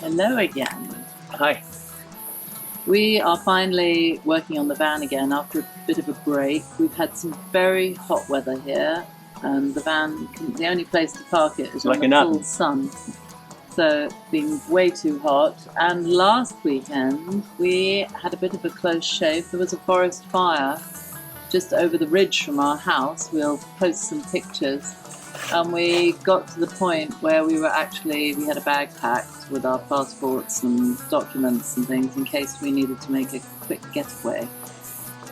Hello again. Hi. We are finally working on the van again after a bit of a break. We've had some very hot weather here, and the van, the only place to park it is Like in the an full oven. sun. So it's been way too hot. And last weekend we had a bit of a close shave. There was a forest fire just over the ridge from our house. We'll post some pictures. And we got to the point where we had a bag packed with our passports and documents and things in case we needed to make a quick getaway.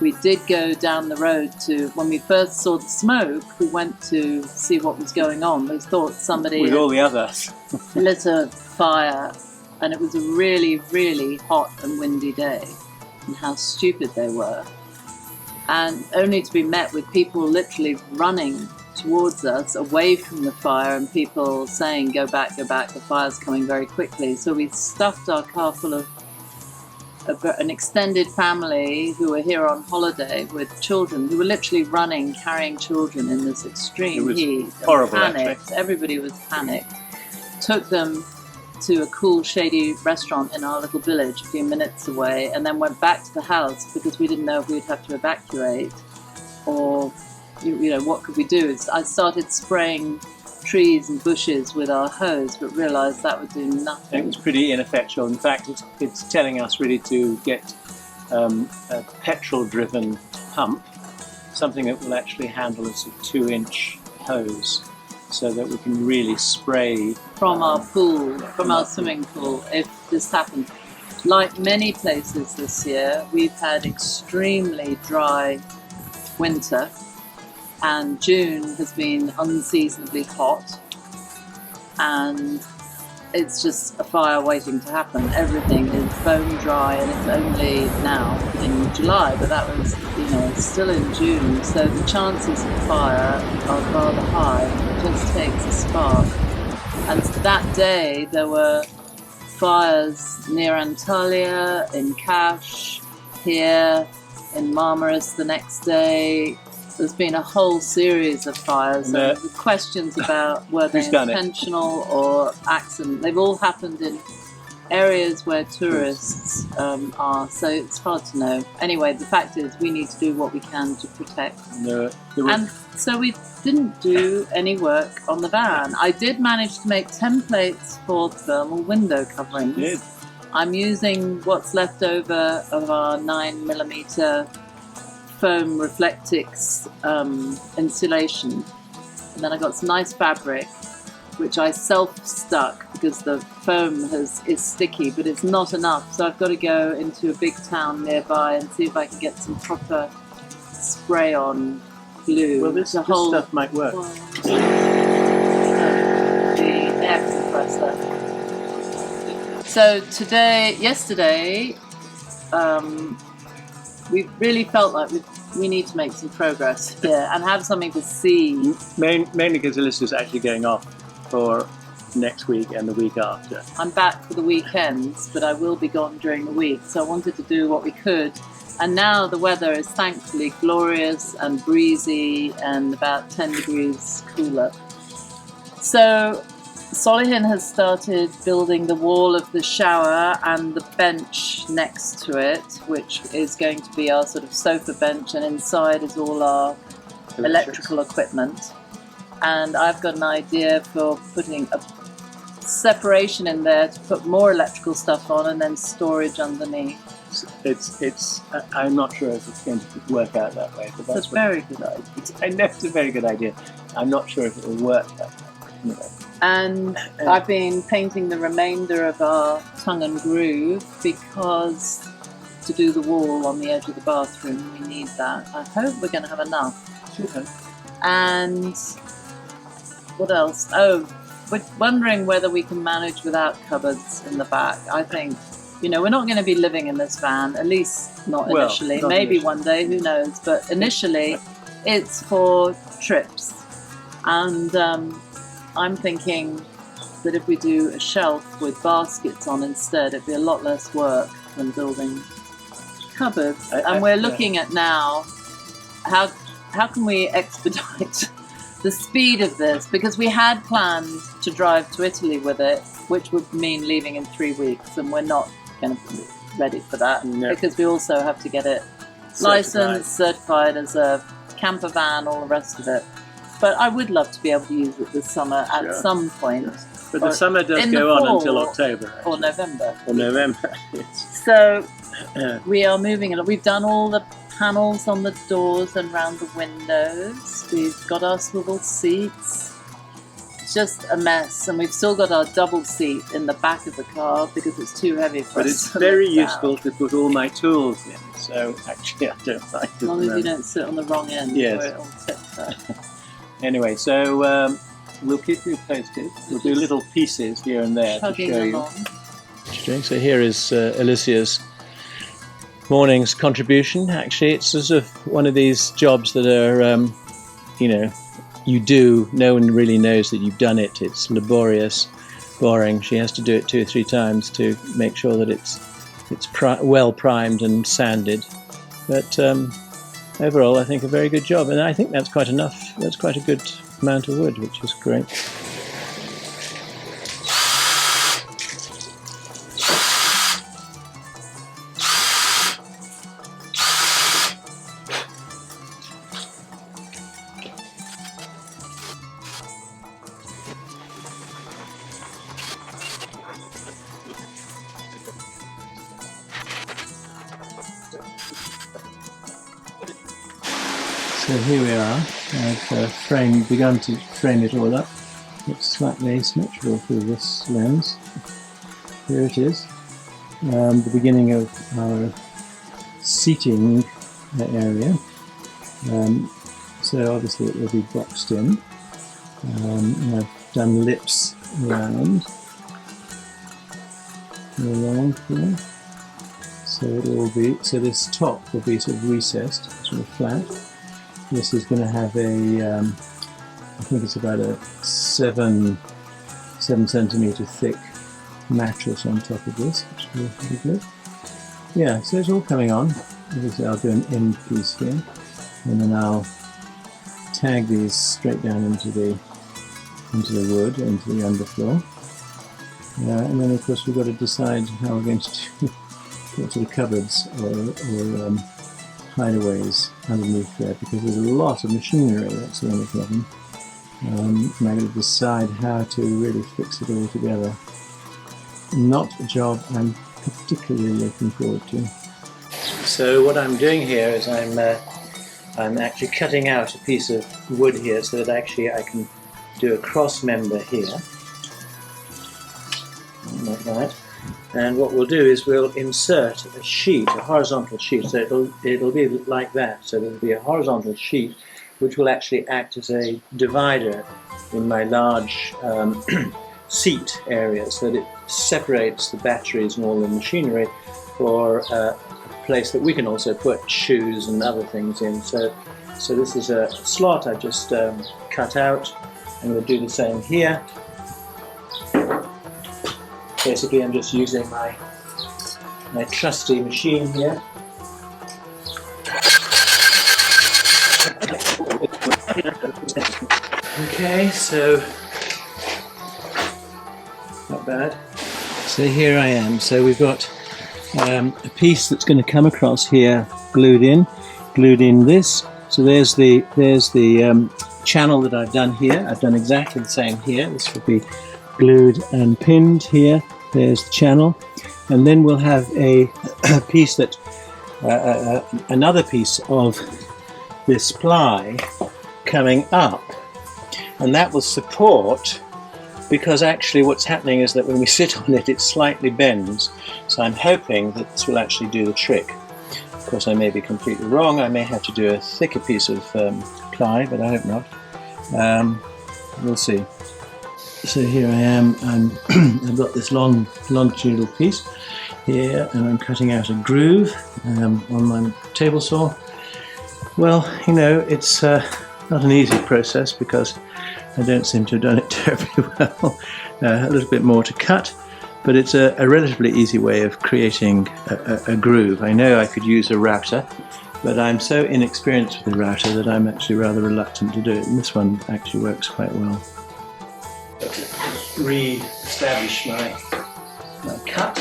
We did go down the road when we first saw the smoke, we went to see what was going on. We thought somebody With all the others. lit a fire, and it was a really, really hot and windy day, and how stupid they were. And only to be met with people literally running towards us away from the fire, and people saying, go back, the fire's coming very quickly. So we stuffed our car full of an extended family who were here on holiday with children who were literally running, carrying children in this extreme heat. Horrible, panicked. actually. Everybody was panicked. Took them to a cool, shady restaurant in our little village a few minutes away, and then went back to the house because we didn't know if we'd have to evacuate or, what could we do? I started spraying trees and bushes with our hose, but realised that would do nothing. It was pretty ineffectual. In fact, it's telling us really to get a petrol-driven pump, something that will actually handle a sort of 2-inch hose, so that we can really spray from our pool, from our swimming pool, if this happens. Like many places this year, we've had extremely dry winter, and June has been unseasonably hot, and it's just a fire waiting to happen. Everything is bone dry, and it's only now in July, but that was, still in June, so the chances of fire are rather high. It just takes a spark. And that day there were fires near Antalya, in Kash, here in Marmaris the next day. There's been a whole series of fires, and the questions about were they intentional or accident. They've all happened in areas where tourists are, so it's hard to know. Anyway, the fact is we need to do what we can to protect. And so we didn't do any work on the van. I did manage to make templates for thermal window coverings. You did. I'm using what's left over of our 9mm foam Reflectix insulation, and then I got some nice fabric which I self-stuck because the foam is sticky, but it's not enough, so I've got to go into a big town nearby and see if I can get some proper spray-on glue. Well, this stuff might work. The air compressor. So yesterday, we really felt like we need to make some progress here and have something to see. Mainly because Alyssa's actually going off for next week and the week after. I'm back for the weekends, but I will be gone during the week, so I wanted to do what we could. And now the weather is thankfully glorious and breezy and about 10 degrees cooler. So Solihin has started building the wall of the shower and the bench next to it, which is going to be our sort of sofa bench, and inside is all our electrical equipment. And I've got an idea for putting a separation in there to put more electrical stuff on, and then storage underneath. I'm not sure if it's going to work out that way, but that's a very good idea. I know it's a very good idea. I'm not sure if it will work that way. And I've been painting the remainder of our tongue and groove because to do the wall on the edge of the bathroom, we need that. I hope we're going to have enough. Super. And what else? Oh, we're wondering whether we can manage without cupboards in the back. I think, we're not going to be living in this van, at least not initially. Maybe initially. One day, who knows? But initially, it's for trips. And I'm thinking that if we do a shelf with baskets on instead, it'd be a lot less work than building cupboards. And we're looking at now how can we expedite the speed of this, because we had planned to drive to Italy with it which would mean leaving in 3 weeks, and we're not going to be ready for that because we also have to get it licensed, certified as a camper van, all the rest of it. But I would love to be able to use it this summer at some point. But the summer does go on until October. Or November. Or November, yes. So we are moving it. We've done all the panels on the doors and around the windows. We've got our swivel seats. It's just a mess. And we've still got our double seat in the back of the car because it's too heavy for us. But it's very useful to put all my tools in. So actually I don't like it. As long as you don't sit on the wrong end where it all tips up. Anyway, so we'll keep you posted. We'll do little pieces here and there to show you. So here is Alicia's morning's contribution. Actually, it's sort of one of these jobs that are, you do, no one really knows that you've done it. It's laborious, boring. She has to do it 2 or 3 times to make sure that it's well primed and sanded. But overall, I think a very good job, and I think that's quite enough. That's quite a good amount of wood, which is great. So here we are. I've begun to frame it all up. It's slightly asymmetrical through this lens. Here it is. The beginning of our seating area. So obviously it will be boxed in. And I've done lips around here. So it will be. So this top will be sort of recessed, sort of flat. This is going to have a, I think it's about a 7 centimetre thick mattress on top of this, which will be good. Yeah, so it's all coming on. Obviously I'll do an end piece here, and then I'll tag these straight down into the wood, into the underfloor. And then of course we've got to decide how we're going to do what sort of cupboards or hideaways underneath there, because there's a lot of machinery. That's the only problem. And I've got to decide how to really fix it all together. Not a job I'm particularly looking forward to. So what I'm doing here is I'm actually cutting out a piece of wood here so that actually I can do a cross member here, like that. And what we'll do is we'll insert a sheet, a horizontal sheet, so it'll be like that. So there'll be a horizontal sheet which will actually act as a divider in my large seat area, so that it separates the batteries and all the machinery for a place that we can also put shoes and other things in. So this is a slot I just cut out, and we'll do the same here. Basically, I'm just using my trusty machine here. Okay, so not bad. So here I am. So we've got a piece that's going to come across here, glued in this. So there's the channel that I've done here. I've done exactly the same here. This will be glued and pinned here. There's the channel, and then we'll have a piece that another piece of this ply coming up, and that will support, because actually what's happening is that when we sit on it, it slightly bends. So I'm hoping that this will actually do the trick. Of course, I may be completely wrong. I may have to do a thicker piece of ply, but I hope not. We'll see. So here I am, I've got this longitudinal piece here, and I'm cutting out a groove on my table saw. Well, you know, it's not an easy process because I don't seem to have done it terribly well. A little bit more to cut, but it's a relatively easy way of creating a groove. I know I could use a router, but I'm so inexperienced with the router that I'm actually rather reluctant to do it, and this one actually works quite well. re-establish my cut.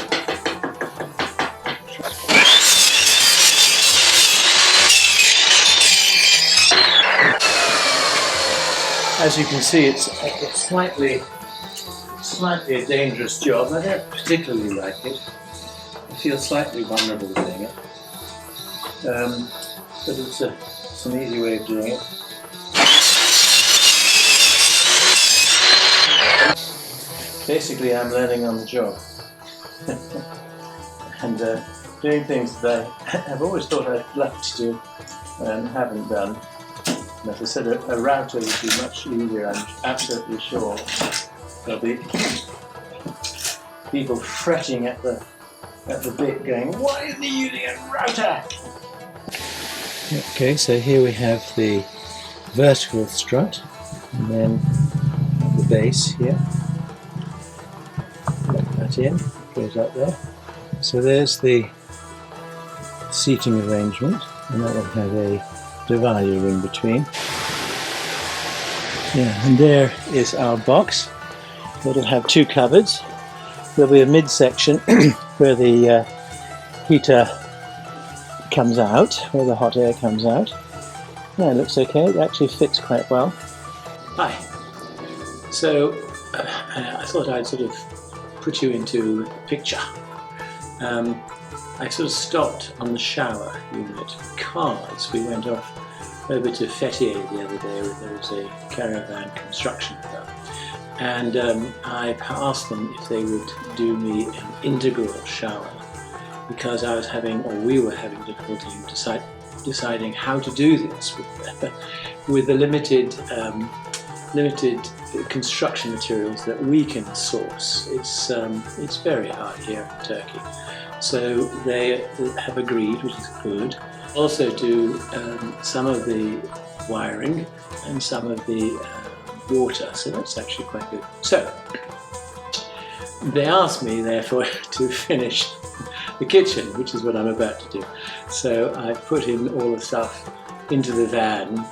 As you can see, it's slightly a dangerous job. I don't particularly like it. I feel slightly vulnerable doing it. But it's an easy way of doing it. Basically, I'm learning on the job. And doing things that I've always thought I'd like to do and haven't done. And as I said, a router would be much easier, I'm absolutely sure. There'll be people fretting at the bit going, why isn't he using a router? Okay, so here we have the vertical strut, and then the base here. Let that in, goes up there. So there's the seating arrangement, and that will have a divider in between. Yeah, and there is our box. It'll have two cupboards. There'll be a midsection where the heater comes out, where the hot air comes out. Yeah, it looks okay. It actually fits quite well. Hi. So I thought I'd sort of put you into a picture. I sort of stopped on the shower unit because we went off over to Fethiye the other day where there was a caravan construction firm, and I asked them if they would do me an integral shower because I was having, or we were having, difficulty in deciding how to do this with the limited construction materials that we can source. It's very hard here in Turkey. So they have agreed, which is good. Also do some of the wiring and some of the water, so that's actually quite good. So they asked me therefore to finish the kitchen, which is what I'm about to do. So I put in all the stuff into the van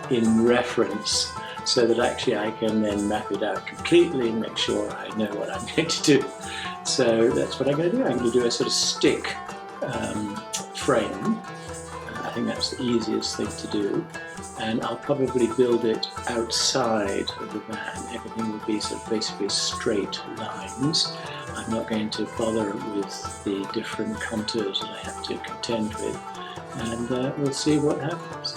in reference, so that actually I can then map it out completely and make sure I know what I'm going to do. So that's what I'm going to do. I'm going to do a sort of stick frame. I think that's the easiest thing to do. And I'll probably build it outside of the van. Everything will be sort of basically straight lines. I'm not going to bother with the different contours that I have to contend with. And we'll see what happens.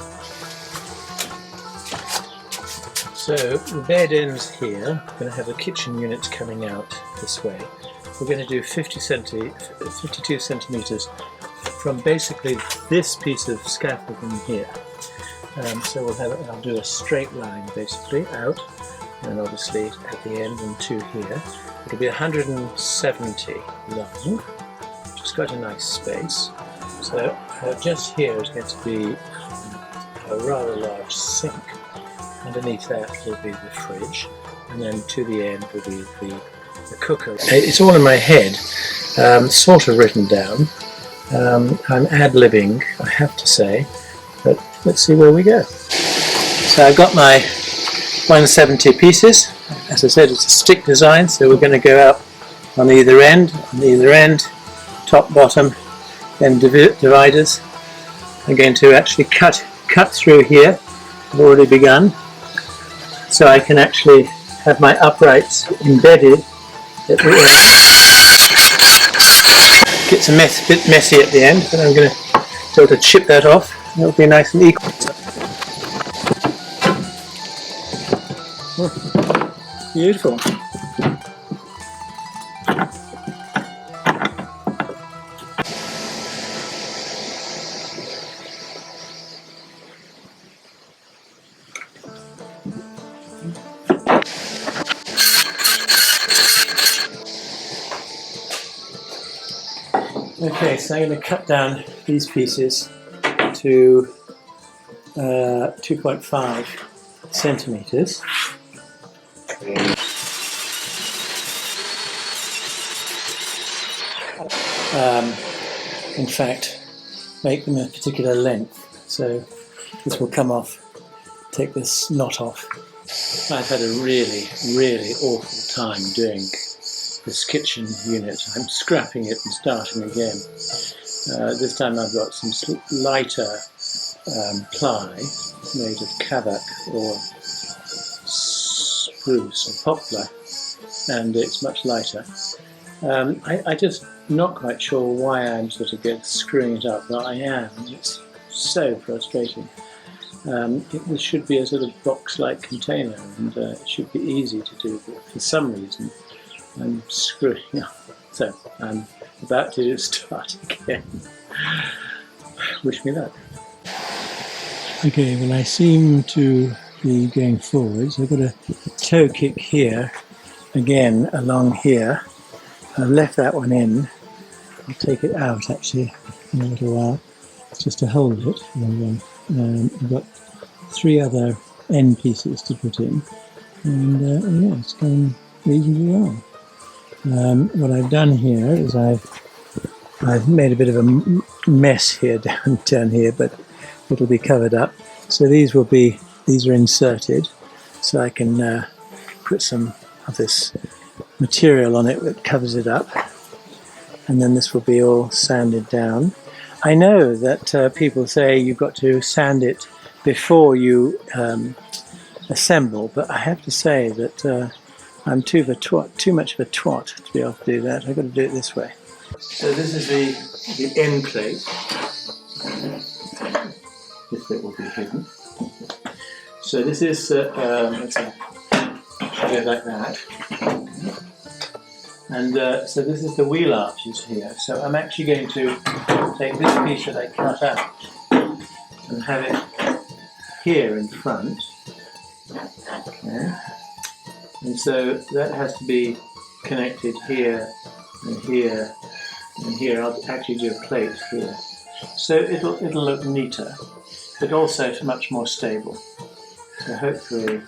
So the bed ends here. I'm going to have the kitchen units coming out this way. We're going to do 52 centimetres from basically this piece of scaffolding here. So I'll do a straight line basically out, and obviously at the end and two here. It'll be 170 long, which is quite a nice space. So just here is going to be a rather large sink. Underneath that will be the fridge, and then to the end will be the cooker. It's all in my head, sort of written down. I'm ad-libbing, I have to say, but let's see where we go. So I've got my 170 pieces. As I said, it's a stick design, so we're going to go up on either end, top, bottom, then dividers. I'm going to actually cut through here. I've already begun, so I can actually have my uprights embedded at the end. Gets a bit messy at the end, but I'm going to be able to chip that off. It'll be nice and equal. Beautiful. Okay, so I'm going to cut down these pieces to 2.5 centimeters. In fact, make them a particular length. So this will come off, take this knot off I've had a really, really awful time doing this kitchen unit. I'm scrapping it and starting again. This time I've got some lighter ply made of kavak or spruce or poplar, and it's much lighter. I just not quite sure why I'm sort of screwing it up, but I am. It's so frustrating. This should be a sort of box-like container, and it should be easy to do, but for some reason I'm screwing up. So I'm about to start again. Wish me luck. Okay, well I seem to be going forwards. I've got a toe kick here, again along here. I've left that one in. I'll take it out actually in a little while, just to hold it. And I've got 3 other end pieces to put in, and yeah, it's going reasonably well. What I've done here is I've made a bit of a mess here down here, but it'll be covered up. So these are inserted, so I can put some of this material on it that covers it up, and then this will be all sanded down. I know that people say you've got to sand it before you assemble, but I have to say that I'm too much of a twat to be able to do that. I've got to do it this way. So this is the end plate. This bit will be hidden. So this is let's go like that. And so this is the wheel arches here. So I'm actually going to take this piece that I cut out and have it here in front. Okay. And so that has to be connected here and here and here. I'll actually do a plate here. So it'll look neater, but also much more stable. So hopefully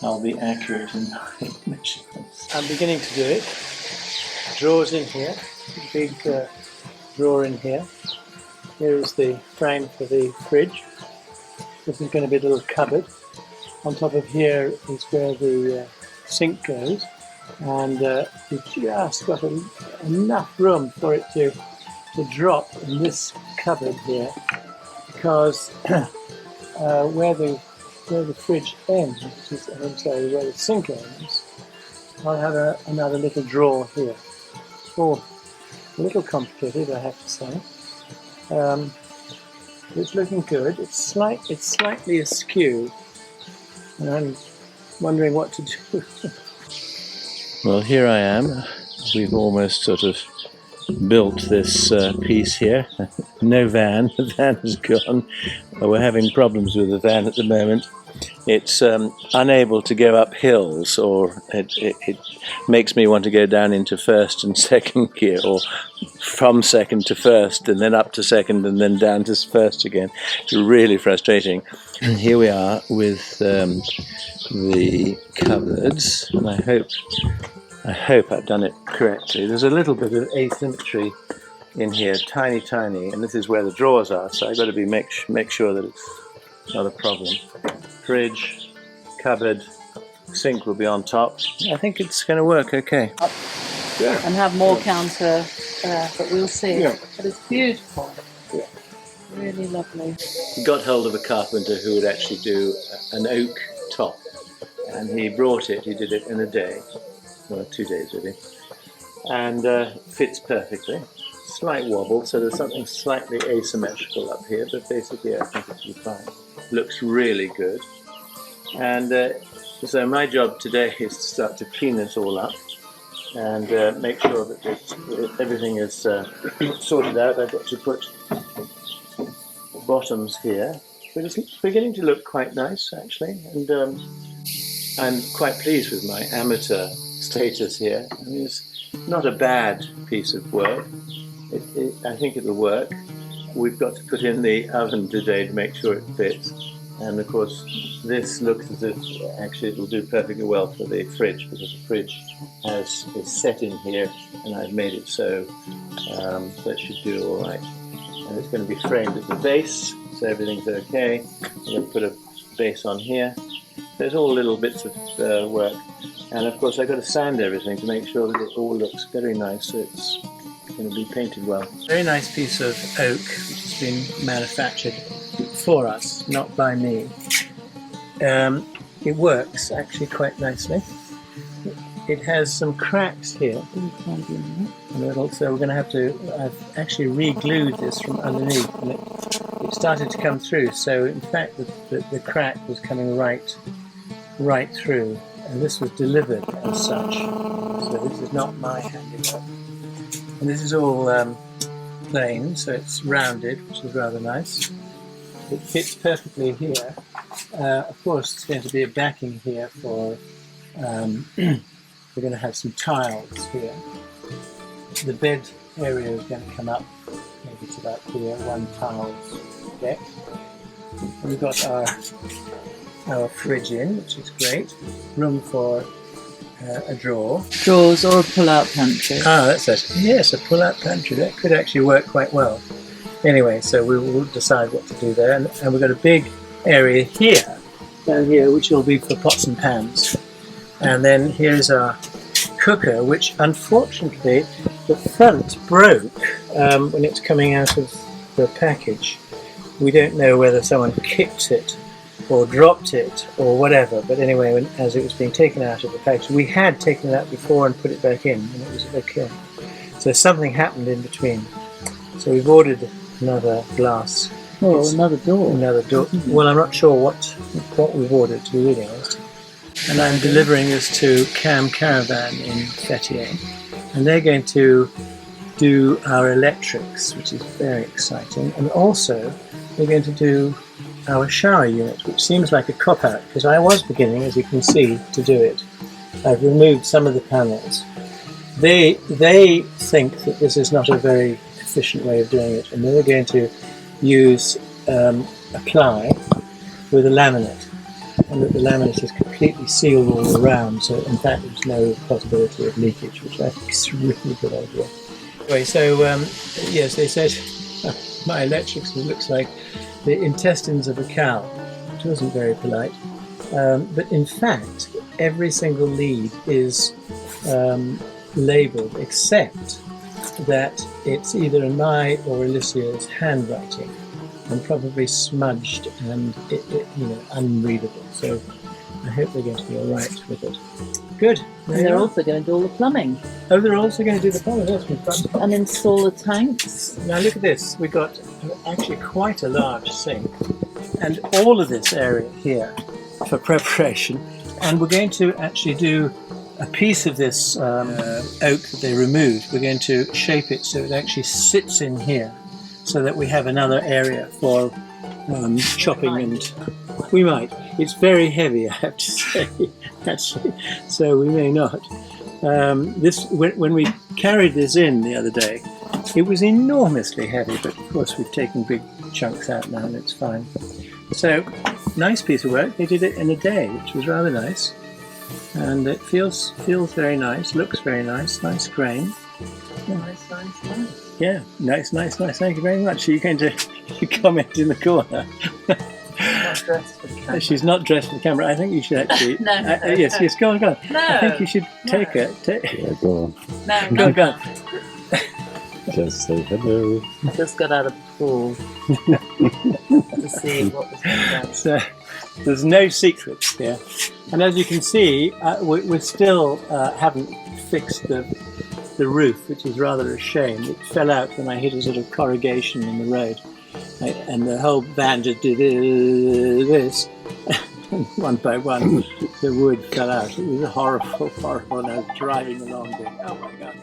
I'll be accurate in my measurements. I'm beginning to do it. Drawers in here, big drawer in here. Here is the frame for the fridge. This is going to be a little cupboard. On top of here is where the sink goes, and you've just got enough room for it to drop in this cupboard here, because where the fridge ends, I'm sorry, where the sink ends, I'll have another little drawer here. Oh, a little complicated, I have to say. It's looking good. It's slightly askew, and I'm wondering what to do. Well, here I am. We've almost sort of built this piece here. No van. The van is gone. Well, we're having problems with the van at the moment. It's unable to go up hills, or it makes me want to go down into first and second gear, or from second to first and then up to second and then down to first again. It's really frustrating. And here we are with the cupboards, and I hope I've done it correctly. There's a little bit of asymmetry in here, tiny, and this is where the drawers are, so I've got to make sure that it's not a problem. Fridge, cupboard, sink will be on top. I think it's going to work okay. Yeah. And have more counter there, but we'll see. Yeah. But it's beautiful. Yeah. Really lovely. We got hold of a carpenter who would actually do an oak top, and he brought it. He did it in a day, well, 2 days really, and fits perfectly. Slight wobble, so there's something slightly asymmetrical up here, but basically I think it'll be fine. Looks really good. And so my job today is to start to clean this all up and make sure that everything is sorted out. I've got to put bottoms here, but it's beginning to look quite nice actually, and I'm quite pleased with my amateur status here. I mean, it's not a bad piece of work. I think it'll work. We've got to put in the oven today to make sure it fits. And of course, this looks as if actually it will do perfectly well for the fridge, because the fridge is set in here, and I've made it so that should do all right. And it's going to be framed at the base, so everything's okay. I'm going to put a base on here, There's all little bits of work. And of course I've got to sand everything to make sure that it all looks very nice, so it's going to be painted well. Very nice piece of oak which has been manufactured for us, not by me. It works actually quite nicely. It has some cracks here, so we're going to have to, I've actually re-glued this from underneath, and it started to come through, so in fact the crack was coming right through, and this was delivered as such, so this is not my handiwork. And this is all plain, so it's rounded, which is rather nice. It fits perfectly here. Of course there's going to be a backing here for we're going to have some tiles here. The bed area is going to come up maybe to about here, one tile's depth. And we've got our fridge in, which is great. Room for a drawer. Drawers or a pull-out pantry. Ah, that's it. Yes, a pull-out pantry. That could actually work quite well. Anyway, so we will decide what to do there. And we've got a big area here, down here, which will be for pots and pans. And then here's our cooker, which unfortunately the front broke when it's coming out of the package. We don't know whether someone kicked it or dropped it or whatever, but anyway, as it was being taken out of the package, we had taken it out before and put it back in, and it was okay. So something happened in between. So we've ordered another glass. Oh, another door. Another door. Well, I'm not sure what we've ordered, to be really honest. And I'm delivering this to Cam Caravan in Fettier, and they're going to do our electrics, which is very exciting, and also we're going to do our shower unit, which seems like a cop-out, because I was beginning, as you can see, to do it. I've removed some of the panels. They think that this is not a very efficient way of doing it, and they're going to use a ply with a laminate, and that the laminate is completely sealed all around, so in fact there's no possibility of leakage, which I think is a really good idea. Anyway, so yes, they said my electrics looks like the intestines of a cow, which wasn't very polite, but in fact every single lead is labelled, except that it's either in my or Alicia's handwriting, and probably smudged and unreadable. So I hope they're going to be all right with it. Good. And they're also going to do all the plumbing. Oh, they're also going to do the plumbing. That's been fun. And install the tanks. Now look at this. We've got actually quite a large sink, and all of this area here for preparation. And we're going to actually do a piece of this oak that they removed. We're going to shape it so it actually sits in here, so that we have another area for chopping, and we might. It's very heavy, I have to say, actually, so we may not. When we carried this in the other day, it was enormously heavy, but of course we've taken big chunks out now and it's fine. So, nice piece of work. They did it in a day, which was rather nice. And it feels very nice, looks very nice, nice grain. Yeah. Nice. Yeah, nice. Thank you very much. Are you going to comment in the corner? Not dressed for the camera. She's not dressed for the camera. I think you should actually. No. Yes, go on. No. I think you should take it. Yeah, go on. No. Go on. Just say hello. I just got out of the pool to see what was going on. So, there's no secrets here. And as you can see, we still haven't fixed the roof, which is rather a shame. It fell out when I hit a sort of corrugation in the road. And the whole band just did this. And one by one, the wood fell out. It was horrible, and I was driving along going, oh my God.